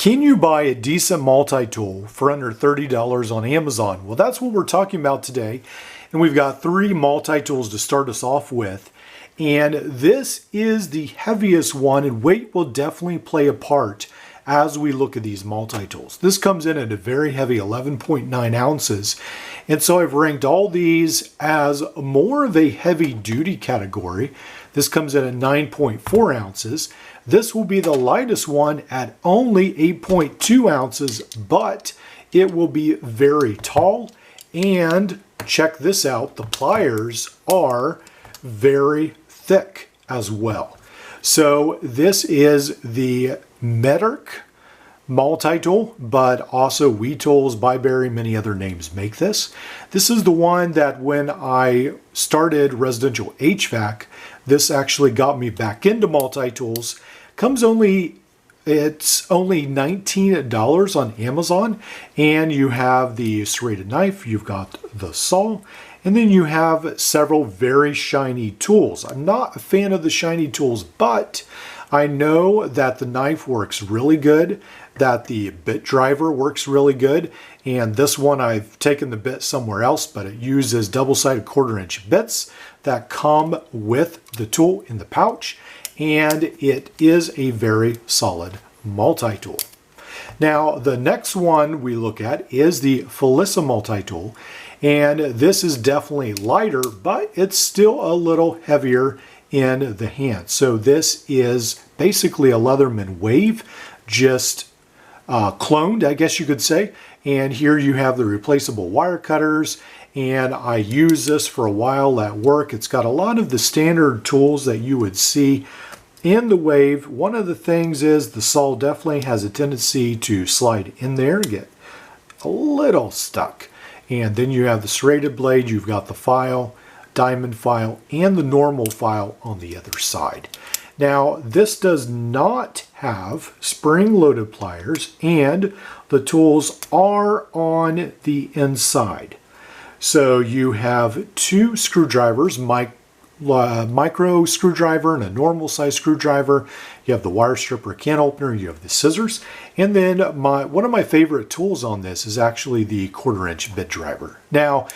Can you buy a decent multi-tool for under $30 on Amazon? Well, that's what we're talking about today. And we've got 3 multi-tools to start us off with. And this is the heaviest one, and weight will definitely play a part as we look at these multi-tools. This comes in at a very heavy 11.9 ounces. And so I've ranked all these as more of a heavy duty category. This comes in at 9.4 ounces. This will be the lightest one at only 8.2 ounces, but it will be very tall. And check this out, the pliers are very thick as well. So this is the Medark multi-tool, but also WeTools, Byberry, many other names make this. This is the one that when I started residential HVAC, this actually got me back into multi-tools. It's only $19 on Amazon, and you have the serrated knife, you've got the saw, and then you have several very shiny tools. I'm not a fan of the shiny tools, but I know that the knife works really good, that the bit driver works really good, and this one I've taken the bit somewhere else, but it uses double-sided 1/4-inch bits that come with the tool in the pouch, and it is a very solid multi-tool. Now, the next one we look at is the Felisa multi-tool, and this is definitely lighter, but it's still a little heavier in the hand. So this is basically a Leatherman Wave, just cloned, I guess you could say. And here you have the replaceable wire cutters, and I used this for a while at work. It's got a lot of the standard tools that you would see in the Wave. One of the things is the saw definitely has a tendency to slide in there and get a little stuck. And then you have the serrated blade, you've got the file, diamond file, and the normal file on the other side. Now, this does not have spring-loaded pliers, and the tools are on the inside. So you have 2 screwdrivers, micro screwdriver and a normal size screwdriver. You have the wire stripper, can opener, you have the scissors, and then one of my favorite tools on this is actually the 1/4-inch bit driver. Now,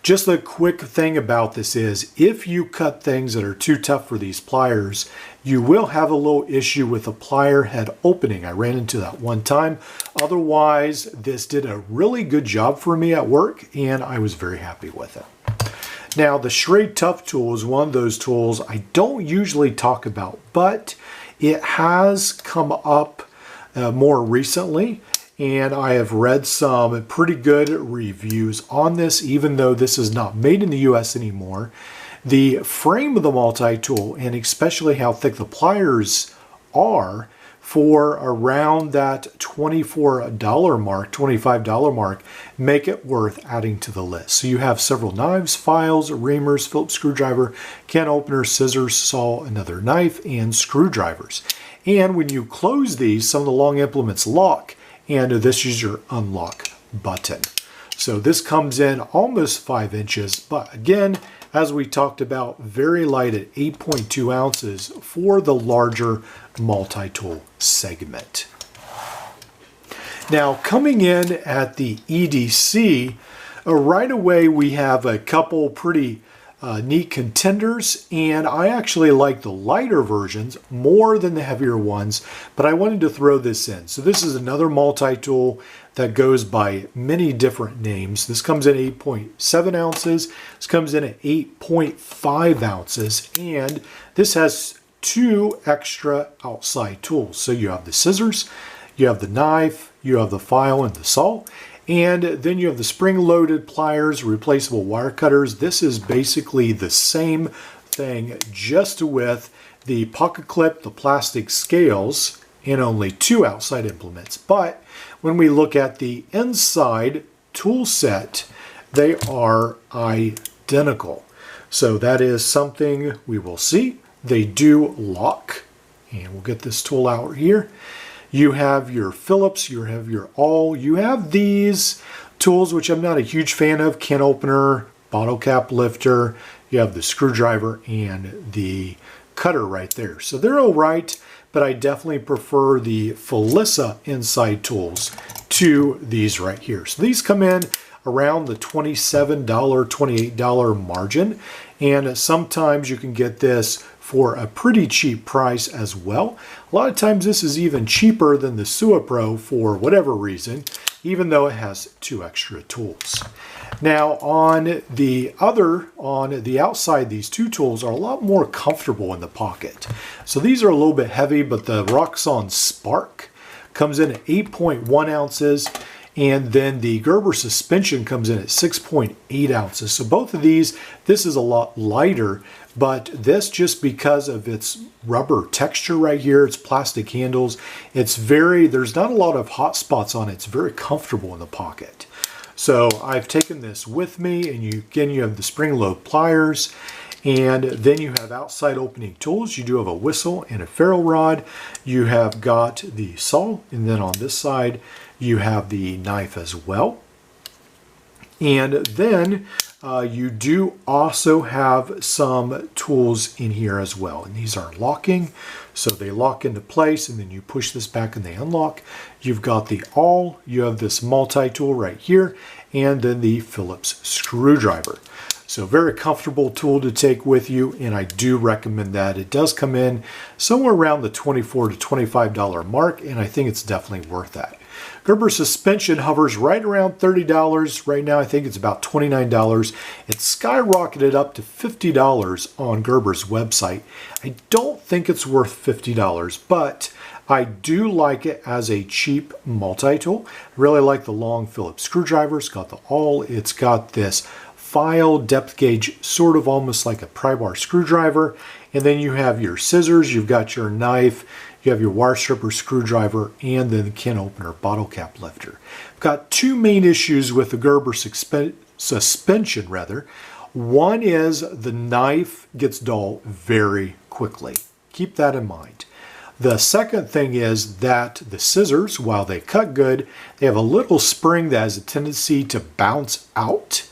just a quick thing about this is if you cut things that are too tough for these pliers, you will have a little issue with the plier head opening. I ran into that one time. Otherwise, this did a really good job for me at work, and I was very happy with it. Now, the Schrade Tough tool is one of those tools I don't usually talk about, but it has come up more recently, and I have read some pretty good reviews on this, even though this is not made in the US anymore. The frame of the multi-tool, and especially how thick the pliers are, for around that $24 mark, $25 mark, make it worth adding to the list. So you have several knives, files, reamers, Phillips screwdriver, can opener, scissors, saw, another knife, and screwdrivers. And when you close these, some of the long implements lock, and this is your unlock button. So this comes in almost 5 inches, but again, as we talked about, very light at 8.2 ounces for the larger multi-tool segment. Now, coming in at the EDC, right away we have a couple pretty neat contenders, and I actually like the lighter versions more than the heavier ones, but I wanted to throw this in. So this is another multi-tool that goes by many different names. This comes in 8.7 ounces. This comes in at 8.5 ounces, and this has 2 extra outside tools. So you have the scissors, you have the knife, you have the file and the saw, and then you have the spring-loaded pliers, replaceable wire cutters. This is basically the same thing, just with the pocket clip, the plastic scales, and only 2 outside implements. But when we look at the inside tool set, they are identical. So that is something we will see. They do lock, and we'll get this tool out here. You have your Phillips, you have your awl, you have these tools, which I'm not a huge fan of, can opener, bottle cap lifter, you have the screwdriver and the cutter right there. So they're all right, but I definitely prefer the Felissa Inside tools to these right here. So these come in around the $27, $28 margin, and sometimes you can get this for a pretty cheap price as well. A lot of times this is even cheaper than the SuaPro for whatever reason, even though it has 2 extra tools. Now on the outside, these 2 tools are a lot more comfortable in the pocket. So these are a little bit heavy, but the Roxxon Spark comes in at 8.1 ounces. And then the Gerber suspension comes in at 6.8 ounces. So both of these, this is a lot lighter, but this, just because of its rubber texture right here, its plastic handles, there's not a lot of hot spots on it. It's very comfortable in the pocket. So I've taken this with me, and you have the spring load pliers, and then you have outside opening tools. You do have a whistle and a ferrule rod. You have got the saw, and then on this side, you have the knife as well. And then you do also have some tools in here as well. And these are locking. So they lock into place, and then you push this back and they unlock. You've got the awl. You have this multi-tool right here. And then the Phillips screwdriver. So very comfortable tool to take with you, and I do recommend that. It does come in somewhere around the $24 to $25 mark, and I think it's definitely worth that. Gerber suspension hovers right around $30. Right now I think it's about $29. It's skyrocketed up to $50 on Gerber's website. I don't think it's worth $50, but I do like it as a cheap multi-tool. I really like the long Phillips screwdriver. It's got the awl. It's got this file depth gauge, sort of almost like a pry bar screwdriver. And then you have your scissors, you've got your knife, you have your wire stripper screwdriver, and then the can opener bottle cap lifter. I've got 2 main issues with the Gerber suspension. One is the knife gets dull very quickly. Keep that in mind. The second thing is that the scissors, while they cut good, they have a little spring that has a tendency to bounce out.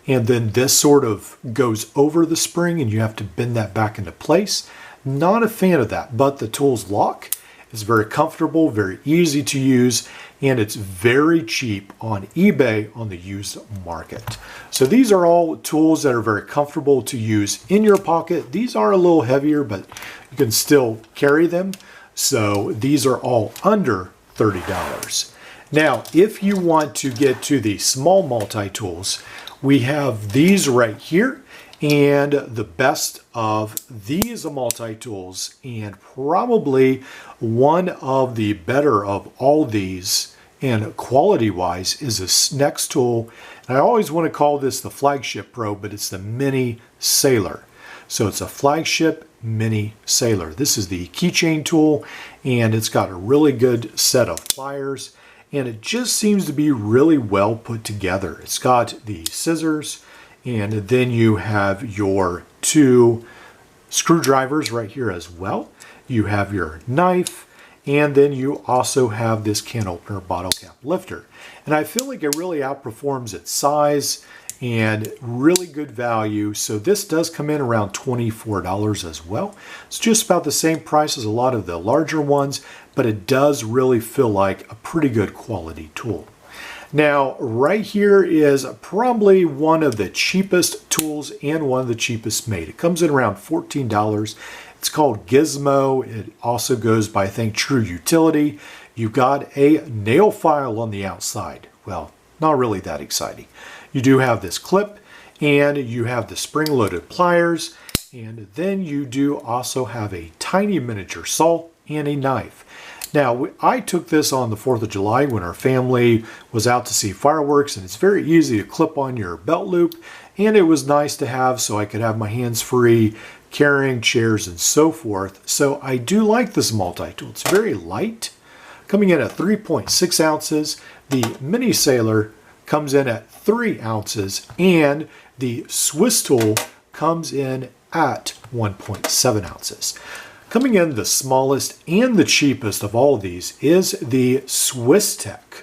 And then this sort of goes over the spring, and you have to bend that back into place. Not a fan of that, but the tools lock. It's very comfortable, very easy to use, and it's very cheap on eBay on the used market. So these are all tools that are very comfortable to use in your pocket. These are a little heavier, but you can still carry them. So these are all under $30. Now, if you want to get to the small multi-tools, we have these right here, and the best of these multi-tools, and probably one of the better of all these, and quality-wise, is this next tool. And I always want to call this the Flagship Pro, but it's the Mini Sailor. So it's a Flagship Mini Sailor. This is the keychain tool, and it's got a really good set of pliers, and it just seems to be really well put together. It's got the scissors, and then you have your 2 screwdrivers right here as well. You have your knife, and then you also have this can opener bottle cap lifter. And I feel like it really outperforms its size, and really good value. So this does come in around $24 as well. It's just about the same price as a lot of the larger ones, but it does really feel like a pretty good quality tool. Now, right here is probably one of the cheapest tools and one of the cheapest made. It comes in around $14. It's called Gizmo. It also goes by, I think, True Utility. You've got a nail file on the outside. Well, not really that exciting. You do have this clip, and you have the spring-loaded pliers, and then you do also have a tiny miniature saw and a knife. Now, I took this on the 4th of July when our family was out to see fireworks, and it's very easy to clip on your belt loop, and it was nice to have so I could have my hands free carrying chairs and so forth. So I do like this multi-tool. It's very light, coming in at 3.6 ounces. The Mini Sailor comes in at 3 ounces, and the Swiss tool comes in at 1.7 ounces. Coming in the smallest and the cheapest of all of these is the Swisstech,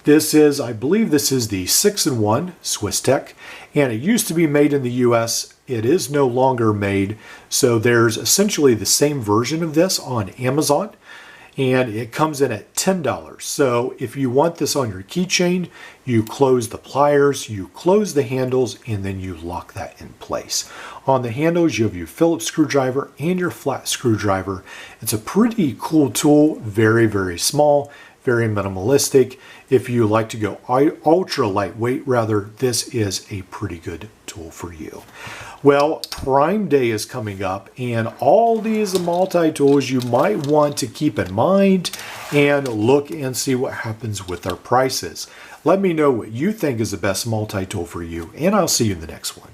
This is, I believe this is the 6-in-1 Swisstech, and it used to be made in the US, it is no longer made. So there's essentially the same version of this on Amazon, and it comes in at $10. So if you want this on your keychain, you close the pliers, you close the handles, and then you lock that in place. On the handles, you have your Phillips screwdriver and your flat screwdriver. It's a pretty cool tool, very, very small, very minimalistic. If you like to go ultra lightweight, rather, this is a pretty good tool for you. Well, Prime Day is coming up, and all these multi-tools you might want to keep in mind and look and see what happens with their prices. Let me know what you think is the best multi-tool for you, and I'll see you in the next one.